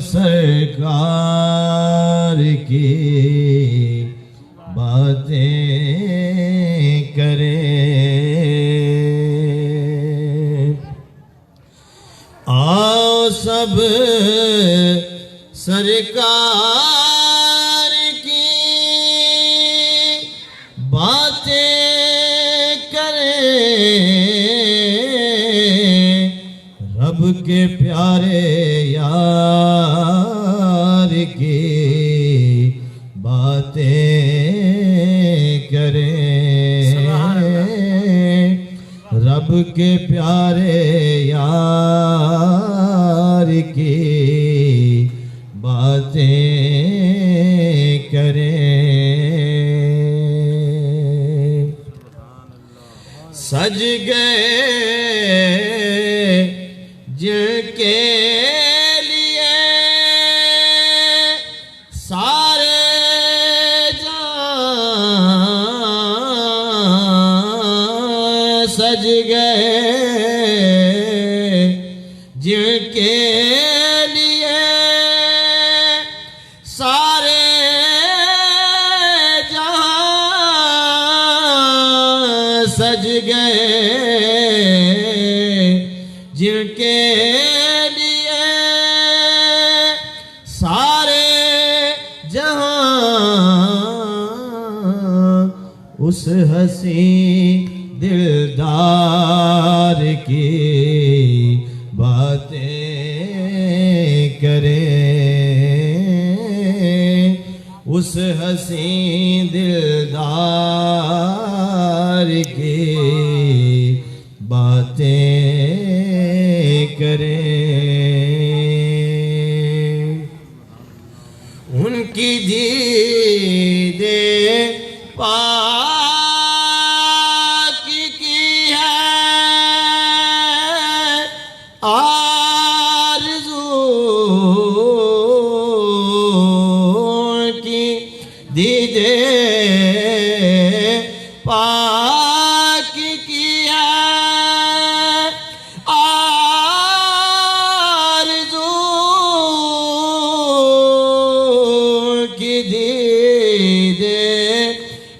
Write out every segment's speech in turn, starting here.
سرکار کی باتیں کریں، آؤ سب سرکار کی باتیں کریں، رب کے پیارے یار کی باتیں کریں، رب کے پیارے یار کی باتیں کریں، سج گئے جن کے لیے سارے جہاں، سج گئے جن کے لیے سارے جہاں، سج گئے جن کے لیے سارے جہاں، اس حسین دلدار کی باتیں کریں، اس حسین دلدار کی باتیں کریں، ان کی دیدے پاک کی ہے آرزو، ان کی دیدے پاک کی ہے آرزو، کی دیدے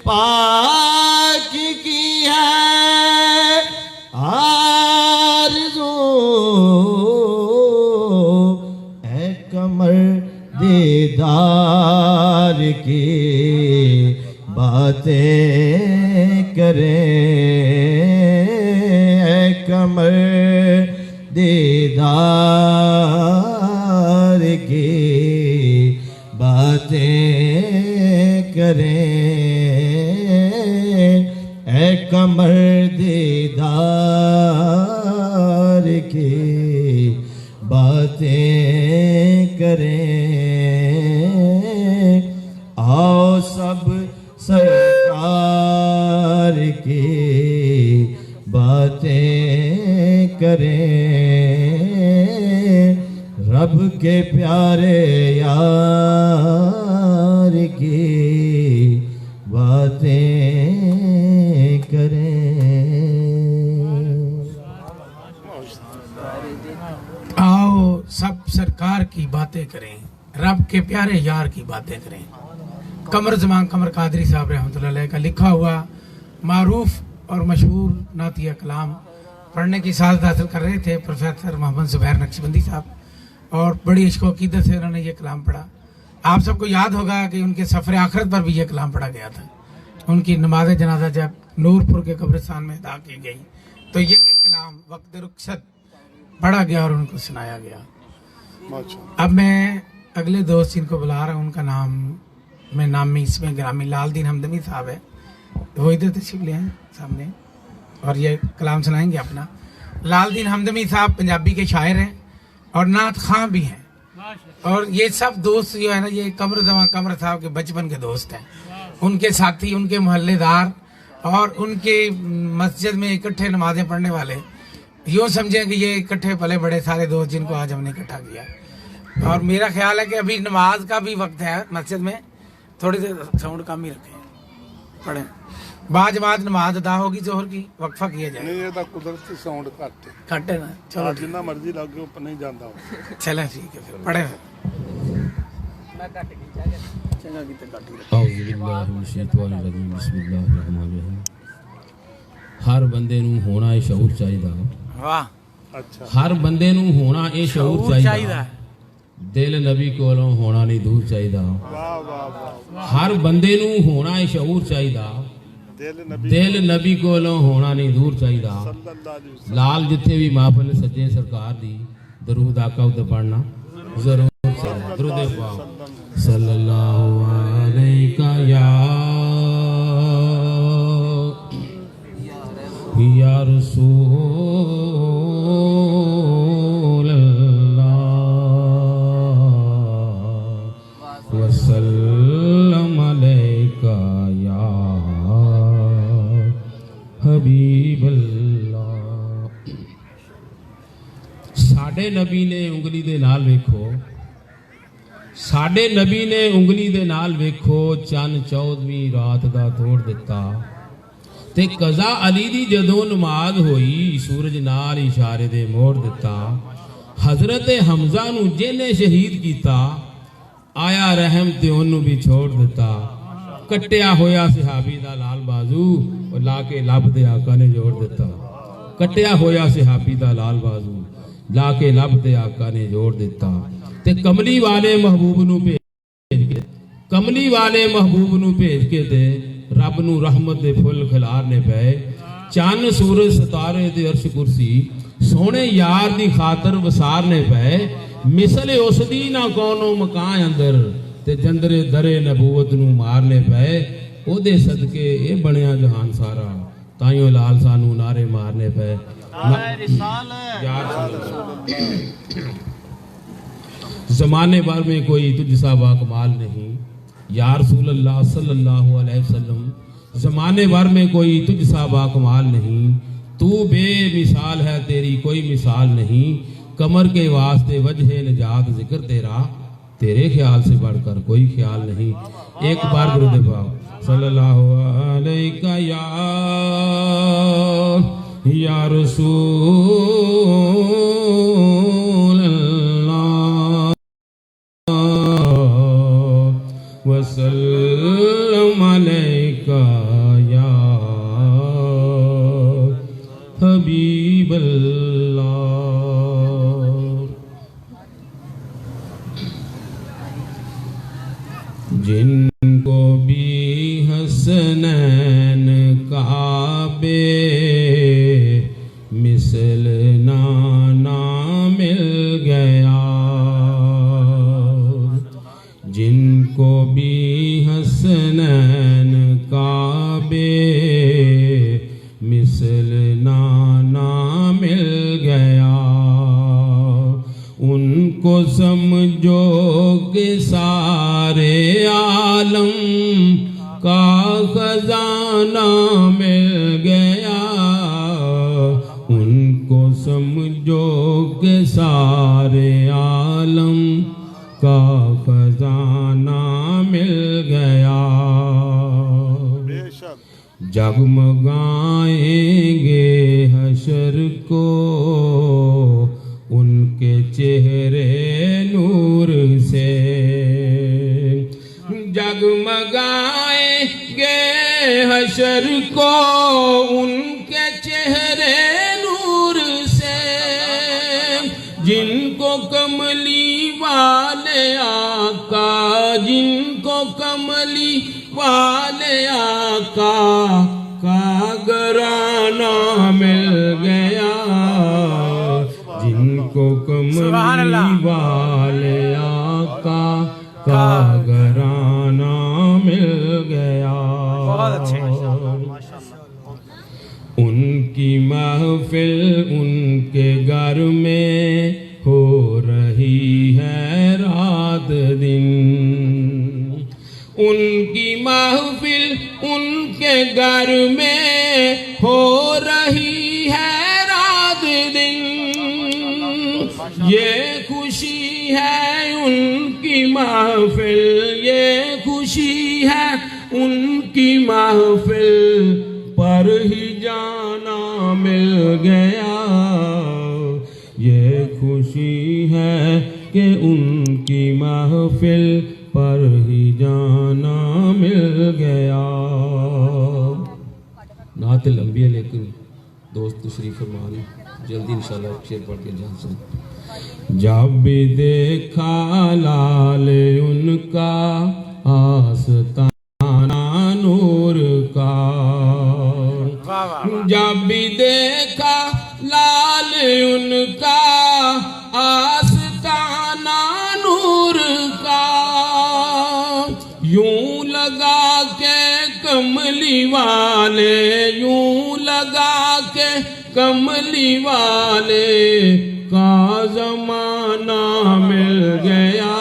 پاک کی ہے آرزو، اے کمر دیدار کی باتیں کریں، اے کمر دیدار کی باتیں کریں، اے کمر دیدار کی باتیں کریں، آؤ سب سرکار کی باتیں کریں، رب کے پیارے یار کی باتیں کریں، آؤ سب سرکار کی باتیں کریں، رب کے پیارے یار کی باتیں کریں۔ قمر زمان قمر قادری صاحب رحمۃ اللہ علیہ کا لکھا ہوا معروف اور مشہور نعتیہ کلام پڑھنے کی سعادت حاصل کر رہے تھے پروفیسر محمد زبیر نقشبندی صاحب، اور بڑی عشق و عقیدت سے انہوں نے یہ کلام پڑھا۔ آپ سب کو یاد ہوگا کہ ان کے سفر آخرت پر بھی یہ کلام پڑھا گیا تھا، ان کی نماز جنازہ جب نورپور کے قبرستان میں ادا کی گئی تو یہی کلام وقت رخصت پڑھا گیا اور ان کو سنایا گیا۔ اب میں اگلے دوست جن کو بلا رہا ہوں، ان کا نام میں نامی اس میں گرامی لال دین ہمدمی صاحب ہے، وہ ادھر تشریف لے ہیں سامنے اور یہ کلام سنائیں گے اپنا۔ لال دین ہمدمی صاحب پنجابی کے شاعر ہیں اور نعت خواں بھی ہیں، اور یہ سب دوست جو ہے نا، یہ قمر زمان قمر صاحب کے بچپن کے دوست ہیں، ان کے ساتھی، ان کے محلے دار، اور ان کے مسجد میں اکٹھے نمازیں پڑھنے والے، یوں سمجھیں کہ یہ اکٹھے پلے بڑے سارے دوست جن کو آج ہم نے اکٹھا کیا۔ اور میرا خیال ہے کہ ابھی نماز کا بھی وقت ہے مسجد میں، تھوڑی دیر ساؤنڈ کم ہی رکھیں، پڑھیں، باجماعت نماز ادا ہوگی ظہر کی، وقفہ کیا جائے۔ نہیں، یہ تو قدرتی ساؤنڈ گھٹ ہے نا، چلو جنہ مرضی لگ گیا اوپر نہیں جانا۔ چلیں ٹھیک ہے، پھر پڑھیں۔ اعوذ باللہ من الشیطان الرجیم بسم اللہ الرحمن الرحیم ہر بندے نوں ہونا یہ شعور چاہیدا واہ ہر بندے نوں ہونا یہ شعور چاہیدا دل نبی کولوں ہونا نہیں دور چاہیدا ہر بندے نوں ہونا یہ شعور چاہیدا دل نبی کولوں ہونا نہیں دور چاہیدا لال جتھے بھی محفل سجے سرکار دی درود آقا تے پڑھنا ضرور درود پاک صلی اللہ علیہ یا رسول اللہ وسلم علیکہ یا حبیب اللہ ساڈے نبی نے انگلی دے نال ویکھو ساڈے نبی نے انگلی دے نال ویکھو چن 14ویں رات دا توڑ دتا تے قضا علی دی جدوں نماز ہوئی سورج نال اشارے دے موڑ دتا حضرت حمزہ نو جنے شہید کیتا آیا رحم تے اونوں بھی چھوڑ دتا کٹیا ہویا صحابی دا لال بازو اور لا کے لب دے آقا نے جوڑ دتا کٹیا ہویا صحابی دا لال بازو لا کے لب دے آقا نے جوڑ دیتا تے کملی والے محبوب نو بھیج کے کملی والے محبوب نو بھیج کے تے رب نو رحمت دے پھل کھلارنے پے چان سورج ستارے تے عرش کرسی سونے یار دی خاطر وسارنے پے مثل اس دی نہ کونو مکان اندر تے جندرے درے نبوت نو مارنے پے او دے صدقے اے بنیا جہان سارا تائیوں لال سانو نعرے مارنے پے زمانے بھر میں کوئی تجھ سا باکمال نہیں یا رسول اللہ صلی اللہ علیہ وسلم زمانے بھر میں کوئی تجھ سا باکمال نہیں تو بے مثال ہے تیری کوئی مثال نہیں کمر کے واسطے وجہ نجات ذکر تیرا تیرے خیال سے بڑھ کر کوئی خیال نہیں ایک بار درود پاک صلی اللہ علیہ یا رسول اللہ وسلم علیکہ یا حبیب اللہ جن کو بھی حسنین کعبے مثل نانا مل گیا جن کو بھی حسنین کعبے مثل نانا مل گیا ان کو سمجھو کہ سارے عالم کا خزانہ مل گیا ان کو سمجھو کہ سارے عالم کا خزانہ مل گیا جگمگائیں گے حشر کو ان کے چہرے نور سے جگمگائیں گے حشر کو ان کے چہرے نور سے جن کو کملی والے آقا جن کو کملی والے آقا کا گرانہ مل گیا جن کو کملی والے آقا کا گرانہ مل گیا ان کی محفل ان کے گھر میں ہو رہی ہے رات دن ان کی محفل ان کے گھر میں ہو رہی ہے رات دن یہ خوشی ہے ان کی محفل یہ خوشی ہے ان کی محفل پر ہی جانا مل گیا یہ خوشی ہے کہ ان کی محفل دوست تشریف فرما لیں جلدی انشاءاللہ شعر پڑھ کے جان سن. جب بھی دیکھا لال ان کا آستانہ نور کا, جب بھی دیکھا لال ان کا آستانہ نور کا, یوں لگا کے کملی والے, یوں لگا کے کملی والے کا زمانہ مل گیا,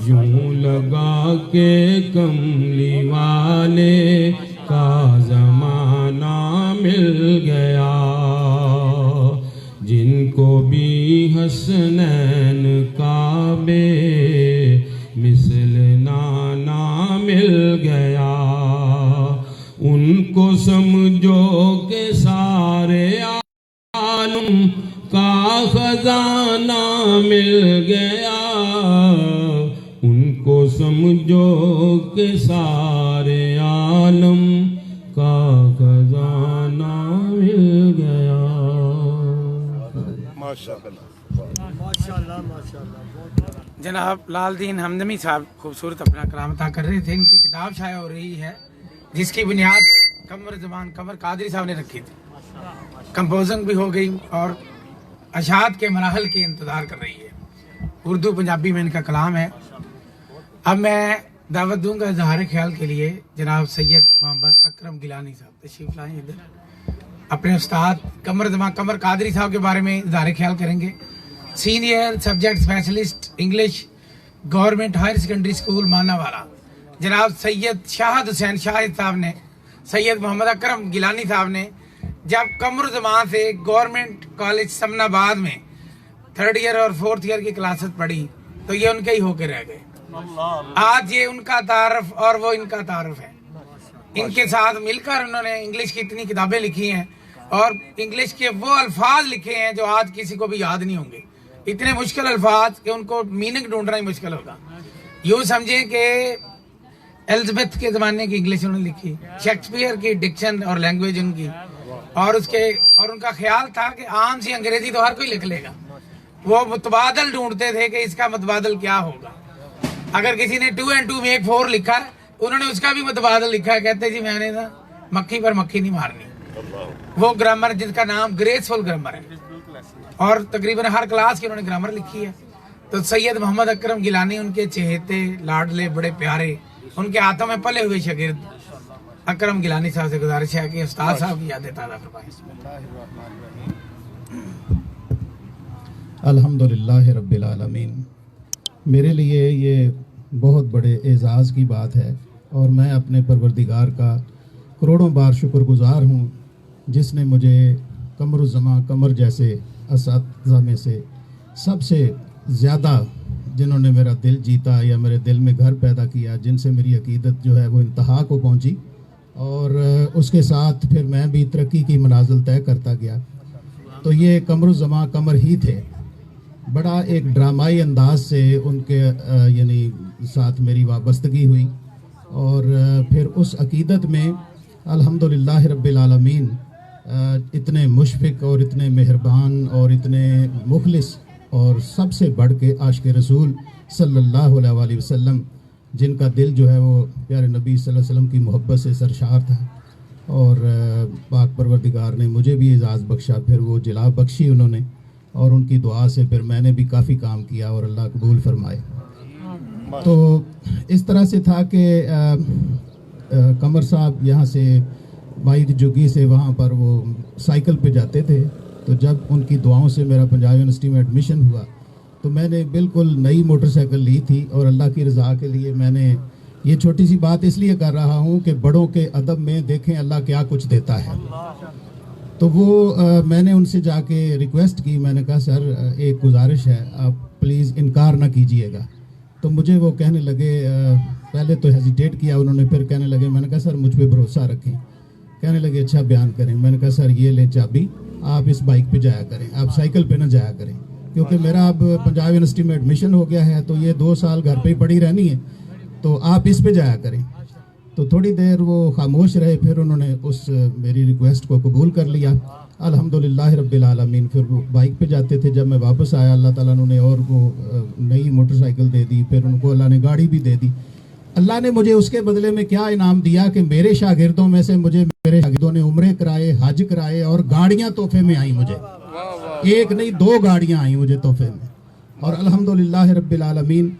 یوں لگا کے کملی والے کا زمانہ مل گیا, جن کو بھی حسنین کعبے مثل نانا مل گیا, ان کو سمجھو کہ سارے عالم کا خزانہ مل گیا, ان کو سمجھو کہ سارے عالم کا خزانہ مل گیا. جناب لال دین ہمدمی صاحب خوبصورت اپنا کلام عطا کر رہے تھے. ان کی کتاب شائع ہو رہی ہے جس کی بنیاد قمر زمان قمر قادری صاحب نے رکھی تھی. کمپوزنگ بھی ہو گئی اور اشعار کے مراحل کے انتظار کر رہی ہے. اردو پنجابی میں ان کا کلام ہے. اب میں دعوت دوں گا اظہار خیال کے لیے جناب سید محمد اکرم گیلانی صاحب, تشریف لائیں ادھر. اپنے استاد قمر زمان قمر قادری صاحب کے بارے میں اظہار خیال کریں گے. Senior subject specialist English government higher secondary school Manawala جناب سید شاہد حسین شاہد صاحب نے, سید محمد اکرم گیلانی صاحب نے جب قمر زمان سے گورنمنٹ کالج سمن آباد میں 3rd ایئر اور 4th ایئر کی کلاسز پڑھی تو یہ ان کے ہی ہو کے رہ گئے. آج یہ ان کا تعارف اور وہ ان کا تعارف ہے. ان کے ساتھ مل کر انہوں نے انگلش کی اتنی کتابیں لکھی ہیں اور انگلش کے وہ الفاظ لکھے ہیں جو آج کسی کو بھی یاد نہیں ہوں گے. اتنے مشکل الفاظ کہ ان کو میننگ ڈھونڈنا ہی مشکل ہوگا. یوں سمجھیں کہ الزبتھ کے زمانے کی انگلش انہوں نے لکھی, شیکسپیئر کی ڈکشن اور لینگویج ان کی, اور ان کا خیال تھا کہ عام سی انگریزی تو ہر کوئی لکھ لے گا. وہ متبادل ڈھونڈتے تھے کہ اس کا متبادل کیا ہوگا. اگر کسی نے 2 and 2 make 4 لکھا انہوں نے اس کا بھی متبادل لکھا ہے. کہتے جی میں نے نا مکھی پر مکھی نہیں مارنی. وہ گرامر جس کا نام گریسفل گرامر ہے اور تقریباً ہر کلاس کی انہوں نے گرامر لکھی ہے. تو سید محمد اکرم گیلانی ان کے چہیتے لاڈلے بڑے پیارے, ان کے ہاتھوں میں پلے ہوئے شاگرد اکرم گیلانی صاحب سے گزارش ہے کہ استاد صاحب کی یادیں تازہ فرمائیں. الحمدللہ رب العالمین. میرے لیے یہ بہت بڑے اعزاز کی بات ہے اور میں اپنے پروردگار کا کروڑوں بار شکر گزار ہوں جس نے مجھے قمر الزمان قمر جیسے اساتذہ میں سے سب سے زیادہ جنہوں نے میرا دل جیتا یا میرے دل میں گھر پیدا کیا, جن سے میری عقیدت جو ہے وہ انتہا کو پہنچی اور اس کے ساتھ پھر میں بھی ترقی کی منازل طے کرتا گیا. تو یہ قمر الزمان قمر ہی تھے. بڑا ایک ڈرامائی انداز سے ان کے یعنی ساتھ میری وابستگی ہوئی اور پھر اس عقیدت میں الحمدللہ رب العالمین اتنے مشفق اور اتنے مہربان اور اتنے مخلص اور سب سے بڑھ کے عاشق رسول صلی اللہ علیہ وسلم جن کا دل جو ہے وہ پیارے نبی صلی اللہ علیہ وسلم کی محبت سے سرشار تھا اور پاک پروردگار نے مجھے بھی اعزاز بخشا, پھر وہ جلا بخشی انہوں نے اور ان کی دعا سے پھر میں نے بھی کافی کام کیا اور اللہ قبول فرمائے. تو اس طرح سے تھا کہ قمر صاحب یہاں سے مائد جگی سے وہاں پر وہ سائیکل پہ جاتے تھے. تو جب ان کی دعاؤں سے میرا پنجاب یونیورسٹی میں ایڈمیشن ہوا تو میں نے بالکل نئی موٹر سائیکل لی تھی اور اللہ کی رضا کے لیے میں نے یہ چھوٹی سی بات اس لیے کر رہا ہوں کہ بڑوں کے ادب میں دیکھیں اللہ کیا کچھ دیتا ہے. تو وہ میں نے ان سے جا کے ریکویسٹ کی, میں نے کہا سر ایک گزارش ہے آپ پلیز انکار نہ کیجئے گا. تو مجھے وہ کہنے لگے, پہلے تو ہیزیٹیٹ کیا انہوں نے, پھر کہنے لگے, میں نے کہا سر مجھ پہ بھروسہ رکھیں. کہنے لگے اچھا بیان کریں. میں نے کہا سر یہ لیں چابی, آپ اس بائک پہ جایا کریں, آپ سائیکل پہ نہ جایا کریں کیونکہ میرا اب پنجاب یونیورسٹی میں ایڈمیشن ہو گیا ہے تو یہ 2 سال گھر پہ ہی پڑھی رہنی ہے, تو آپ اس پہ جایا کریں. تو तो थोड़ी देर वो खामोश रहे, फिर उन्होंने उस मेरी रिक्वेस्ट को कबूल कर लिया। अल्हम्दुलिल्लाह रब्बिल आलमीन। फिर वो बाइक पे जाते थे, जब मैं वापस आया अल्लाह ताला ने और वो नई मोटरसाइकिल दे दी, फिर उनको अल्लाह ने गाड़ी भी दे दी। अल्लाह ने मुझे उसके बदले में क्या इनाम दिया कि मेरे शागिर्दों में से मुझे मेरे शागिर्दों ने उम्रे कराए, हज कराए और गाड़ियाँ तोहफे में आई मुझे। एक नहीं 2 गाड़ियाँ आई मुझे तोहफे में, और अल्हम्दुलिल्लाह रब्बिल आलमीन।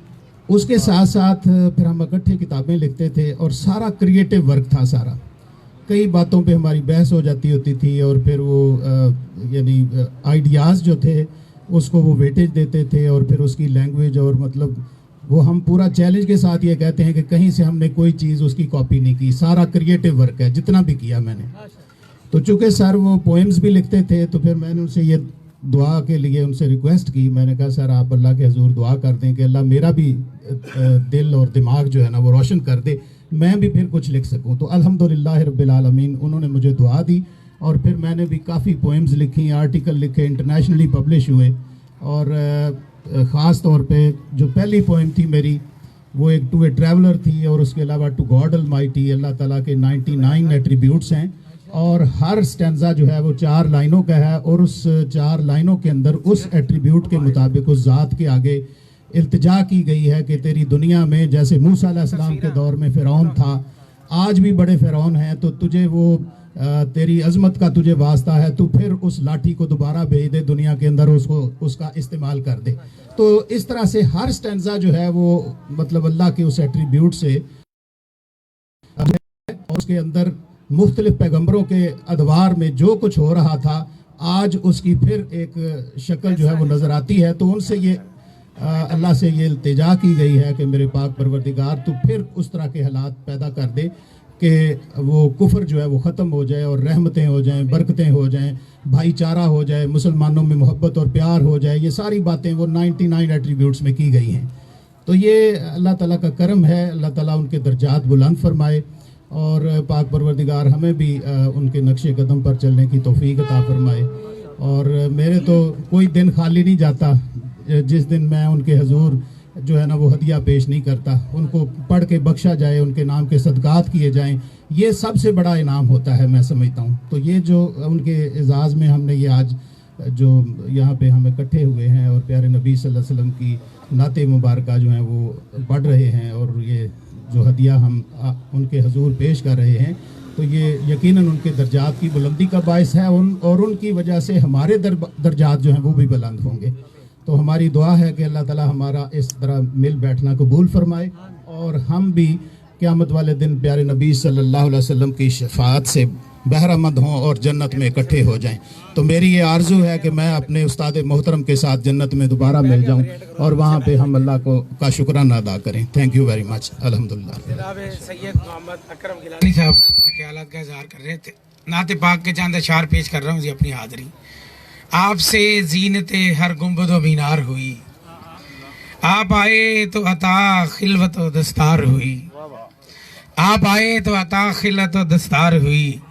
उसके साथ साथ फिर हम इकट्ठे किताबें लिखते थे और सारा क्रिएटिव वर्क था सारा। कई बातों पे हमारी बहस हो जाती होती थी और फिर वो यानी आइडियाज़ जो थे उसको वो वेटेज देते थे, और फिर उसकी लैंग्वेज और मतलब वो हम पूरा चैलेंज के साथ ये कहते हैं कि कहीं से हमने कोई चीज़ उसकी कॉपी नहीं की, सारा क्रिएटिव वर्क है जितना भी किया मैंने। तो चूँकि सर वो पोएम्स भी लिखते थे, तो फिर मैंने उनसे ये दुआ के लिए उनसे रिक्वेस्ट की। मैंने कहा सर आप अल्लाह के हजूर दुआ कर दें कि अल्लाह मेरा भी दिल और दिमाग जो है ना वो रोशन कर दे, मैं भी फिर कुछ लिख सकूं। तो अल्हम्दुलिल्लाह रब्बिल आलमीन उन्होंने मुझे दुआ दी, और फिर मैंने भी काफ़ी पोएम्स लिखी, आर्टिकल लिखे, इंटरनेशनली पब्लिश हुए। और ख़ास तौर पे जो पहली पोएम थी मेरी वो एक टू ए ट्रैवलर थी, और उसके अलावा टू गॉड अलमाइटी, अल्लाह ताला के 99 एट्रीब्यूट्स हैं, और हर स्टैंजा जो है वो 4 लाइनों का है, और उस 4 लाइनों के अंदर उस एट्रीब्यूट के मुताबिक उस ज़ात के आगे इल्तिजा की गई है कि तेरी दुनिया में जैसे मूसा अलैहिस्सलाम के दौर में फ़िरौन था, आज भी बड़े फ़िरौन हैं, तो तुझे वो तेरी अज़मत का तुझे वास्ता है, तू फिर उस लाठी को दोबारा भेज दे दुनिया के अंदर, उसको उसका इस्तेमाल कर दे। तो इस तरह से हर स्टैंजा जो है वो मतलब अल्लाह के उस एट्रीब्यूट से, और उसके अंदर मुख्तलिफ पैगम्बरों के अदवार में जो कुछ हो रहा था आज उसकी फिर एक शक्ल जो है वो नज़र आती है। तो उनसे ये अल्लाह से ये इल्तिजा की गई है कि मेरे पाक परवरदिगार तू फिर उस तरह के हालात पैदा कर दे कि वो कुफ्र जो है वो ख़त्म हो जाए, और रहमतें हो जाएं, बरकतें हो जाएं, भाईचारा हो जाए, मुसलमानों में मोहब्बत और प्यार हो जाए। ये सारी बातें वो 99 एट्रीब्यूट्स में की गई हैं। तो ये अल्लाह ताला का करम है, अल्लाह ताला उनके दर्जात बुलंद फरमाए, और पाक परवरदिगार हमें भी उनके नक्शे कदम पर चलने की तौफीक अता फरमाए। और मेरे तो कोई दिन खाली नहीं जाता जिस दिन मैं उनके हजूर जो है ना वो हदिया पेश नहीं करता, उनको पढ़ के बख्शा जाए, उनके नाम के सदकात किए जाएं, ये सबसे बड़ा इनाम होता है मैं समझता हूँ। तो ये जो उनके एजाज़ में हमने ये आज जो यहाँ पे हम इकट्ठे हुए हैं और प्यारे नबी सल्लल्लाहु अलैहि वसल्लम की नाते मुबारका जो हैं वो पढ़ रहे हैं, और ये जो हदिया हम उनके हजूर पेश कर रहे हैं, तो ये यकीनन उनके दर्जात की बुलंदी का बायस है, और उनकी वजह से हमारे दर्जात जो हैं वो भी बुलंद होंगे। तो हमारी दुआ है कि अल्लाह ताला हमारा इस तरह मिल बैठना कबूल फरमाए, और हम भी क़यामत वाले दिन प्यारे नबी सल्लल्लाहु अलैहि वसल्लम की शफाअत से बहरामंद हों और जन्नत में इकट्ठे हो जाएं। तो मेरी ये आरज़ू है कि मैं अपने उस्ताद मोहतरम के साथ जन्नत में दोबारा मिल जाऊं, और वहाँ पे हम अल्लाह का शुक्राना अदा करें। Thank you very much. अल्हम्दुलिल्लाह। जनाब सैयद मोहम्मद अकरम गिलानी साहब अपने ख्यालात का इजहार कर रहे थे। नाते पाक के चंद अशार पेश कर रहा हूँ जी अपनी हाज़री। आपसे जीनते हर गुंबदो मीनार हुई, आप आए तो अता खिलवत व दस्तार हुई, आप आए तो अता खिलत व दस्तार हुई,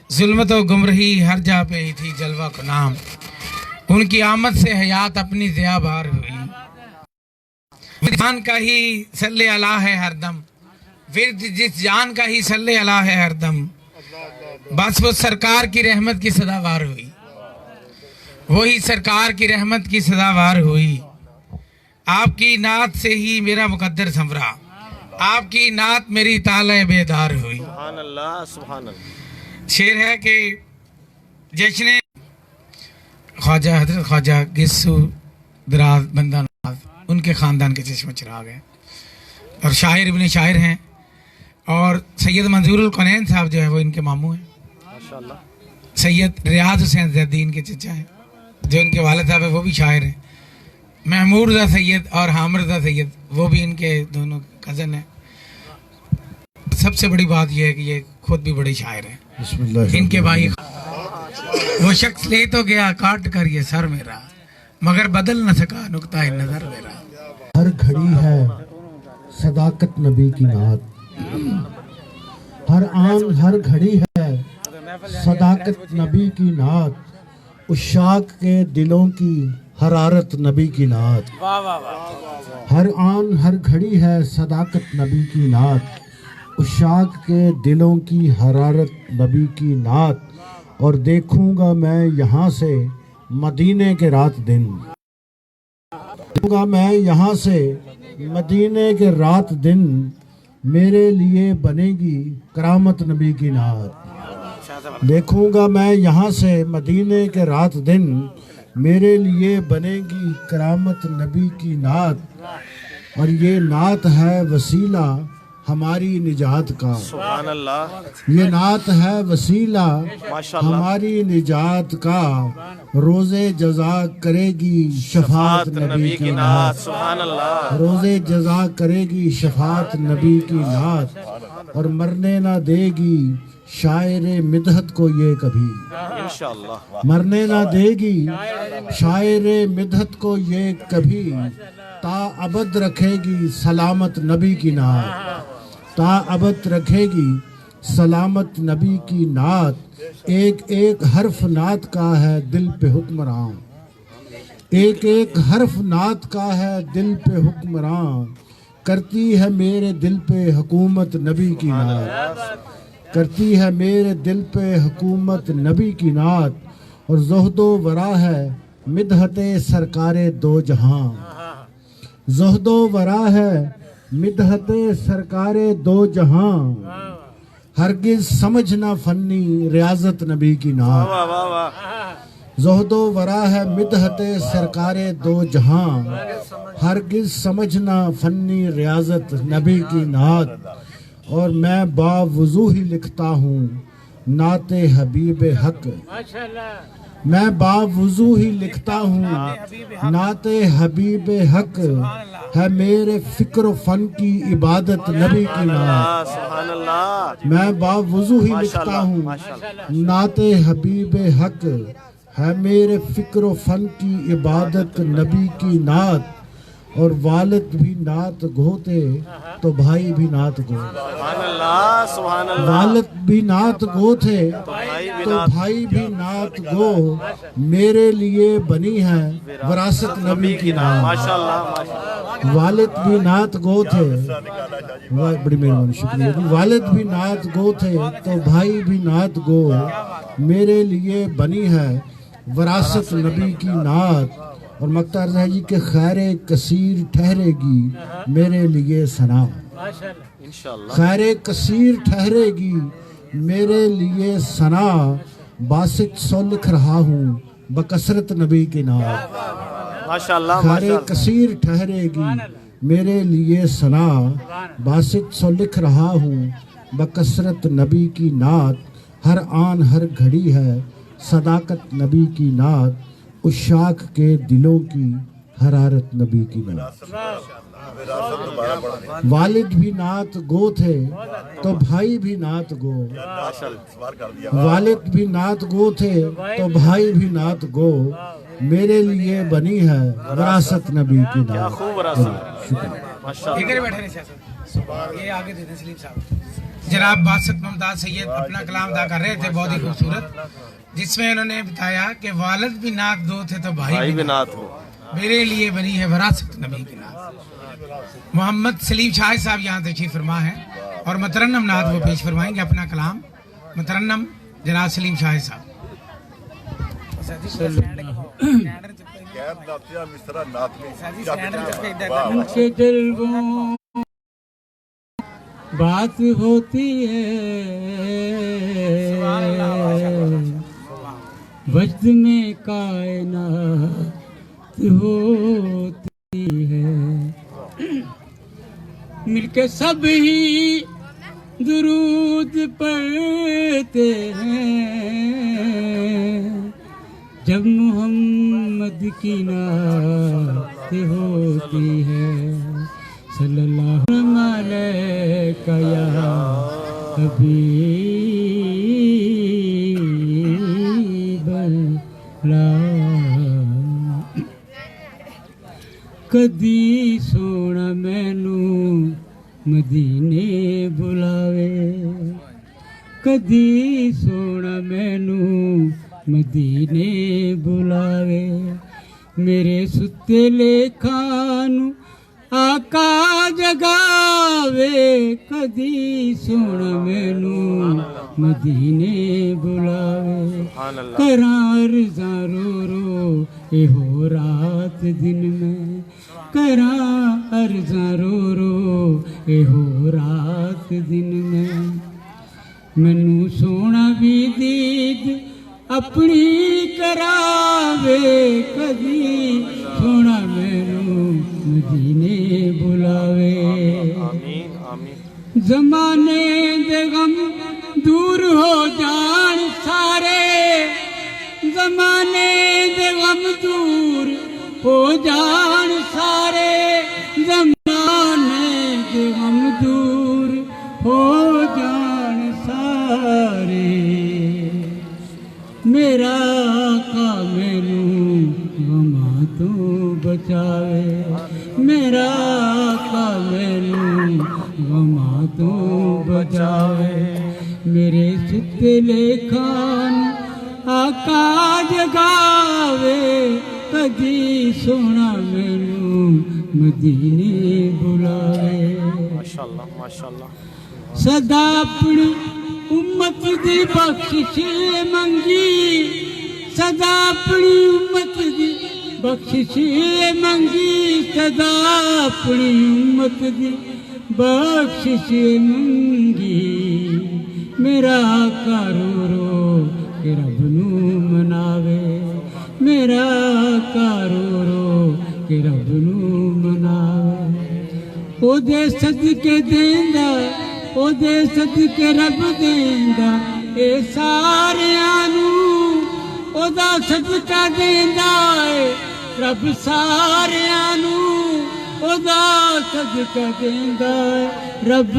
जुल्मत व गुमरही हर जा पे ही थी जलवा को नाम, उनकी आमद से हयात अपनी ज़िया बार हुई। जान का ही सल्ले अला है हरदम, विर्द जिस जान का ही सल्ले अला है हरदम, बस वो सरकार की रहमत की सदावार हुई, वही सरकार की रहमत की सदावार हुई। आपकी नात से ही मेरा मुकद्दर संवरा, आपकी नात मेरी ताले बेदार हुई। सुभान अल्लाह, सुभान अल्लाह। शेर है कि जश्न ख्वाजा हजरत ख्वाजा गिस्सू दराज बंदा नवाज, उनके ख़ानदान के चश्मे चिराग हैं, और शायर इब्न शायर हैं, और सैयद मंजूरुल कौनैन साहब जो है वो इनके मामू हैं माशाअल्लाह। सैयद रियाज हुसैन ज़ैदीन के चचा हैं, जो इनके वालिद साहब है वो भी शायर हैं। महमूद रज़ा सैयद और हामिद रज़ा सैयद वो भी इनके दोनों कज़न हैं। सबसे बड़ी बात यह है कि ये खुद भी बड़े शायर हैं। इनके भाई वो शख्स ले तो गया काट कर ये सर मेरा, मगर बदल न सका नुक्ता नजर मेरा। हर घड़ी है सदाकत नबी की नात, हर आन हर घड़ी है सदाकत नबी की नात, उशाक के दिलों की हरारत नबी की नात। हर आन हर घड़ी है सदाकत नबी की नात, उशाक के दिलों की हरारत नबी की नात, और देखूंगा मैं यहाँ से मदीने के रात दिन, देखूंगा मैं यहाँ से मदीने के रात दिन, मेरे लिए बनेगी करामत नबी की नात। देखूंगा मैं यहाँ से मदीने के रात दिन, मेरे लिए बनेगी करामत नबी की नात, और ये नात है वसीला हमारी निजात का। सुभान अल्लाह, ये नात है वसीला माशाअल्लाह। हमारी निजात का, रोज़े जज़ा करेगी शफात नबी की नात। सुभान अल्लाह, रोज़े जज़ा करेगी शफात नबी की नात, और मरने ना देगी शायर मिदहत को ये कभी, इंशाअल्लाह। मरने ना देगी शायर मिदहत को ये कभी, ता अबद रखेगी सलामत नबी की नात, ता अबद रखेगी सलामत नबी की नात। एक एक हर्फ नात का है दिल पे हुक्मरान, एक एक हर्फ नात का है दिल पे हुक्मरान, करती है मेरे दिल पे हुकूमत नबी की नात, करती है मेरे दिल पे हुकूमत नबी की नात, और ज़ुहदो वरा है मिदहते सरकारे दो जहां, ज़ुहदो वरा है मिदहते सरकारे दो जहां, हरगिज समझना फन्नी रियाजत नबी की नात। वाह वाह वाह, ज़ुहदो वरा है मिदहते सरकारे दो जहां, हरगिज समझना फन्नी रियाजत नबी की नात, और मैं बावुज़ू ही लिखता हूँ नाते हबीब हक, मैं बावुज़ू ही लिखता हूँ नाते हबीब हक, है मेरे फिक्र फन की इबादत नबी की नात। सुभान अल्लाह, मैं बावुज़ू ही लिखता हूँ नाते हबीब हक, है मेरे फिक्र फन की इबादत नबी की नात, और वालिद भी नात गोते तो भाई भी नात गो, सुभान अल्लाह, सुभान अल्लाह। वालिद भी नात गो थे तो भाई भी नात गो, मेरे लिए बनी है विरासत नबी की नात। माशाअल्लाह, माशाअल्लाह। वालिद भी नात गो थे, बड़ी मेहरबानी, शुक्रिया जी। वालिद भी नात गो थे तो भाई भी नात गो, मेरे लिए बनी है विरासत नबी की नात, और मक्ता अर्ज़ है जी के खैर कसीर ठहरेगी मेरे लिए सना, इंशाअल्लाह। खैर कसीर ठहरेगी मेरे लिए सना, बासित सो लिख रहा हूँ बकसरत नबी की नात, माशाअल्लाह, खैर माशाअल्लाह। कसीर ठहरेगी मेरे लिए सना, बासित सो लिख रहा हूँ बकसरत नबी की नात, हर आन हर घड़ी है सदाकत नबी की नात, उशाक के दिलों की हरारत नबी की नात। वालिद भी नात गो थे तो भाई भी नात गो, वालिद भी नात गो थे तो भाई भी नात गो, मेरे लिए बनी है विरासत नबी की नात। खूब विरासत, माशाअल्लाह। इधर बैठे रहे सियासत, ये आगे देते सलीम साहब। जनाब बासत मुमताज सैयद अपना कलाम अदा कर रहे थे, बहुत ही खूबसूरत, जिसमें उन्होंने बताया कि वालिद भी नात दो थे तो भाई भी नात हो, मेरे लिए बनी है विरासत नबी की नात। मोहम्मद सलीम शाह साहब यहाँ तशरीफ फरमा है और मुतरन्नम नात वो पेश फरमाएंगे अपना कलाम। मुतरन्नम जनाब सलीम शाह साहब। उनके दिल वो बात होती है, वजद में कायनात होती है, मिलके सब ही दुरूद पढ़ते हैं, जब मोहम्मद की नात होती है, सल्लल्लाहु अलैहि या हबीबल्लाह। कदी सोना मैनू मदीने बुलावे, कदी सोना मैनू मदीने बुलावे, मेरे सुते लेखा नू आका जगावे कदी सुन मैनू मदीने बुलावे करां अर्ज़ां रो रो एहो रात दिन में करां अर्ज़ां रो रो एहो रात दिन में मैनू सोना भी दीद अपनी करावे कदी सोना मैनू मदीने बुलावे आमीन आमीन जमाने दे गम दूर हो जान सारे जमाने दे गम दूर हो जान सारे जमाने दे गम दूर हो जान सारे मेरा आका मैनू गमा तो बचावे मेरा आका मैनू गमा तो बचावे मेरे सुते लेखान आका जगावे कदी सोना मैनू मदीने बुलावे माशाअल्लाह माशाअल्लाह सदा अपनी उम्मत दी बख्शिश मंगी सदा अपनी उम्मत दी बख्शिश मंगी सदा अपनी उम्मत दी बख्शिश मंगी मेरा आका रो रो के रब नू मनावे मेरा आका रो रो के रब नू मनावे ओदे सदके देंदा ओदे सदके रब देंदा ए सारियां नू ओदा सदका देंदा ए रब सारियां नू ओदा सदका देंदा ए रब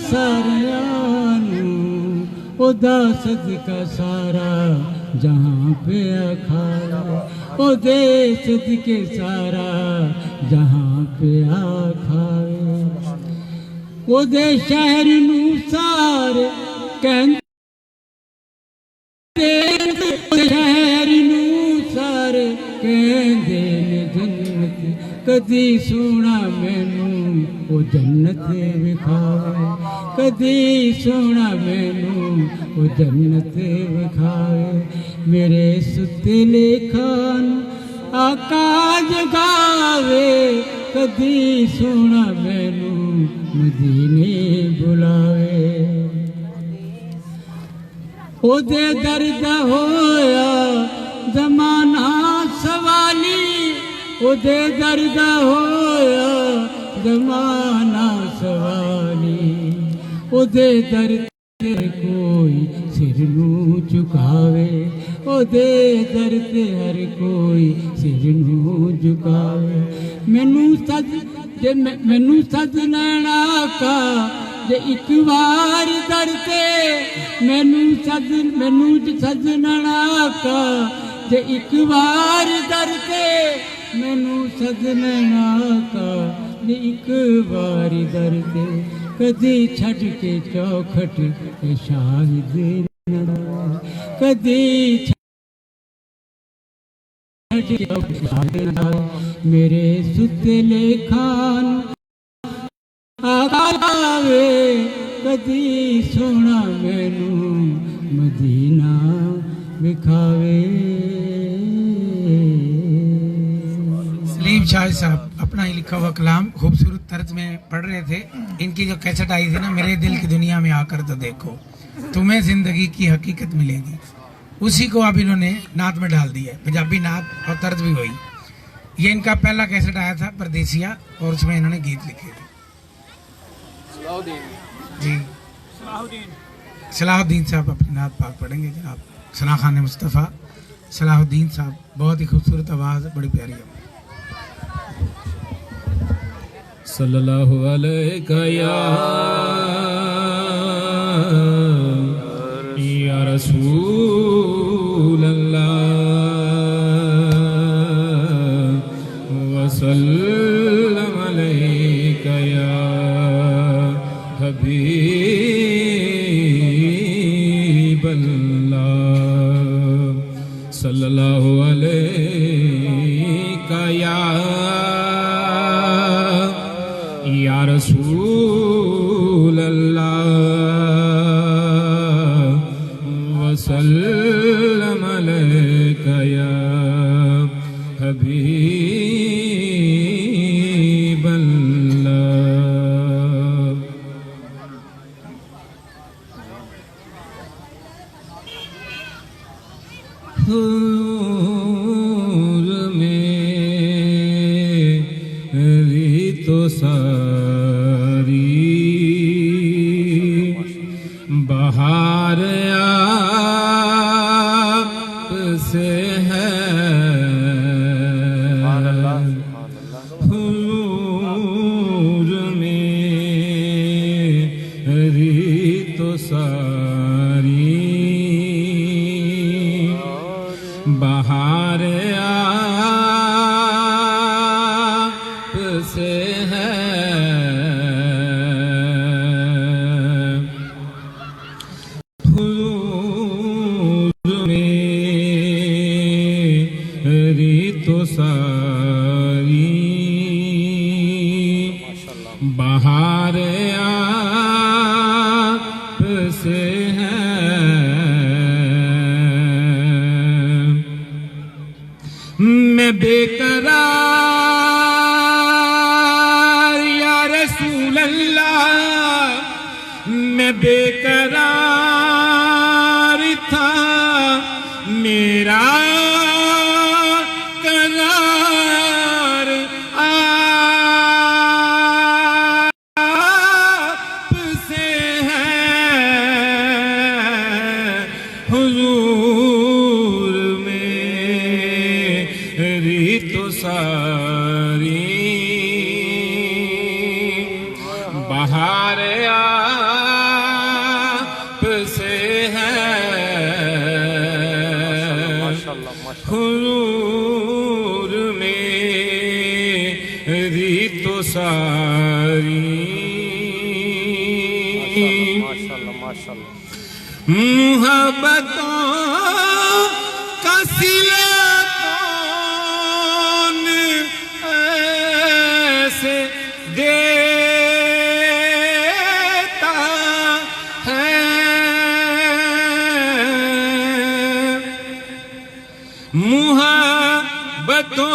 सारियां नू ओदा सदका सारा जहां पे खाया ओदे सदके सारा जहां पे खाए ओदे शहर नू सारे कहंदे शहर नू सारे कहंदे ने जन्नत कदी सोना मैनू ओ जन्नत विखावे कदी सोना मैनू ओ जन्नत विखावे मेरे सुते लेखान आका जगावे कदी सोना मैनू मदीने बुलावे ओदे दर्द होया जमाना सवाली ओदे दर्द होया जमाना सवाली ओदे दर्द कोई सिर नू झुकावे ओदे दर्द हर कोई सिर नू झुकावे मैनू सज जे मैनू सज लैना का जे एक बार दर ते मैनू सज लैना का जे एक बार दर ते मैनू सज लैना का जे एक बार दर ते कदी छड़ के चौखट ए शाहिद न कदी छड़ के चौखट शाहिद न मेरे सुते लेखान आवे कदी सोना मैनू मदीना विखावे सलीम शाह साहब अपना ही लिखा हुआ कलाम खूबसूरत तर्ज में पढ़ रहे थे। इनकी जो कैसेट आई थी ना, मेरे दिल की दुनिया में आकर तो देखो तुम्हें जिंदगी की हकीकत मिलेगी, उसी को अब इन्होंने नात में डाल दिया है। पंजाबी नात और तर्ज भी हुई। ये इनका पहला कैसेट आया था परदेसिया, और उसमें इन्होंने गीत लिखे थे। जी सलाहुद्दीन साहब अपनी नात पाक पढ़ेंगे जनाब। सना खान मुस्तफ़ा सलाहुद्दीन साहब, बहुत ही खूबसूरत आवाज़, बड़ी प्यारी आवाज़। सल्लल्लाहु अलैका या रसूल अल्लाह वसल्लम अलैका या हबीब अल्लाह सल्लल्लाहु अलैका या حبیب اللہ حور میری تو ساری بہار آپ سے ہے حور میری تو ساری بہار آپ سے ہے حضور میری تو ساری بہار آپ سے ہے میں بے قرار یا رسول اللہ میں بے قرار تھا میرا قرار آپ سے ہے حضور میری تو ساری بہار آپ سے ہے حضور میری تو ساری محبتوں کا صلہ کون ایسے دیتا ہے محبتوں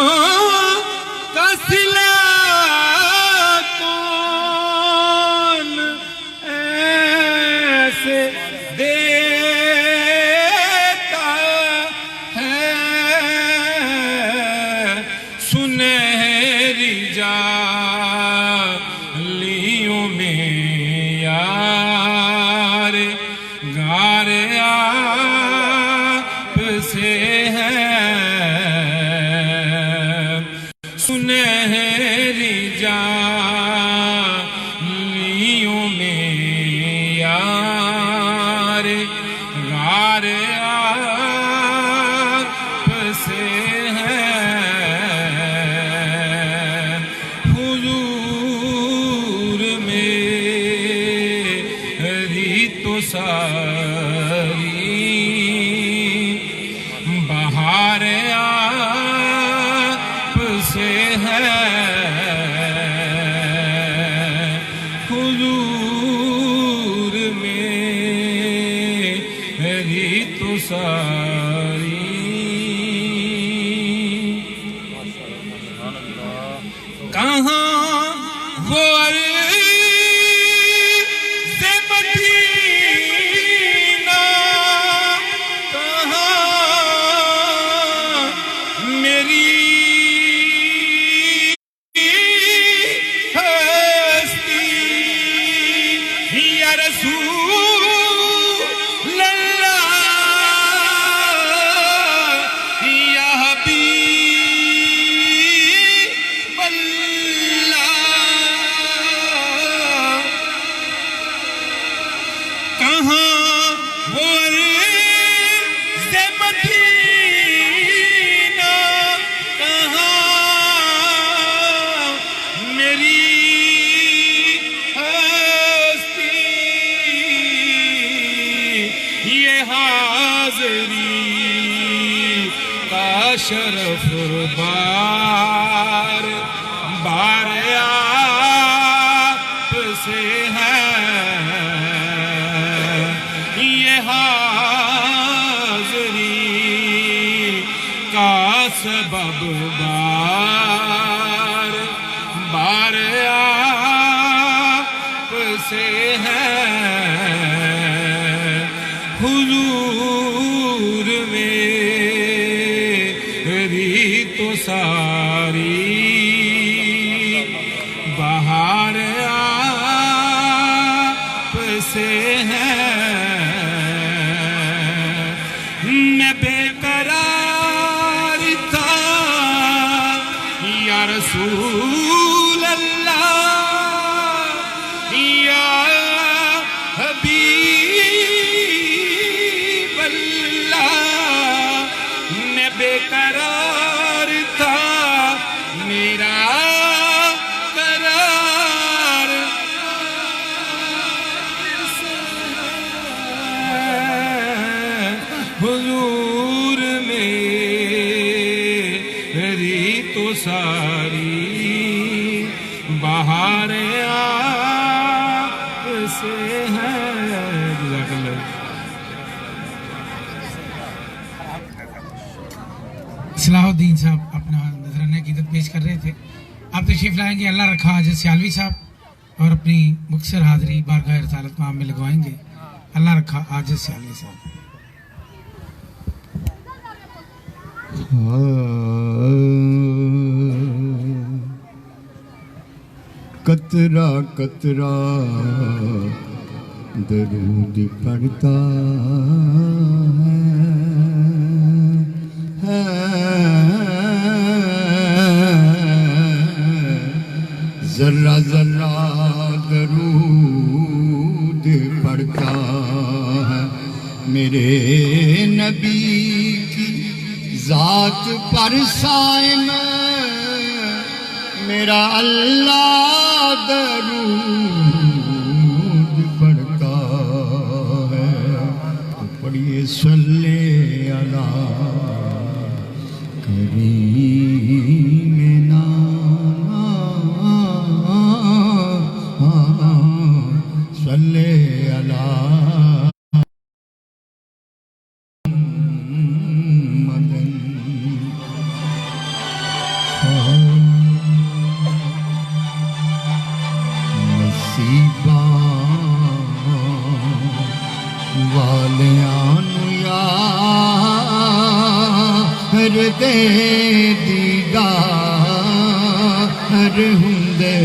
کا صلہ کون ایسے دیتا ہے سنہری جالیوں میں یار غار آپ سے ہے سنہری جالیوں میں یار غار آپ سے ہے حضور میری تو ساری بہار آپ سے ہے حضور میری تو ساری کہاں وہ عرض مدینہ کہاں میری ہستی یا رسول اللہ یا حبیب اللہ کہاں وہ عرض مدینہ کہاں میری ہستی یہ حاضری کا شرف بار بار آپ سے ہے یہ حاضری کا سبب بار بار آپ سے ہے حضور میری تو ساری بہار آپ سے ہے میں بے قرار تھا یا رسول اللہ یا حبیب اللہ میں بے قرار تھا میرا قرار حضور میری تو ساری بہار آپ سے ہے جزاک اللہ صلاح الدین صاحب اپنا نذرانہ عقیدت پیش کر رہے تھے. آپ تشریف لائیں گے. اللہ رکھا حاجت سیالوی صاحب اور اپنی مختصر حاضری بارگاہ رسالت مآب میں لگوائیں گے. اللہ رکھا حاجت سیالوی صاحب. قطرہ قطرہ درود پڑھتا ہے ذرہ ذرہ درود پڑھتا ہے میرے نبی کی ذات پر سائن میرا اللہ درود پڑھتا ہے تو پڑھیے صلی علی کریم صلی علی دے دیدار ہندے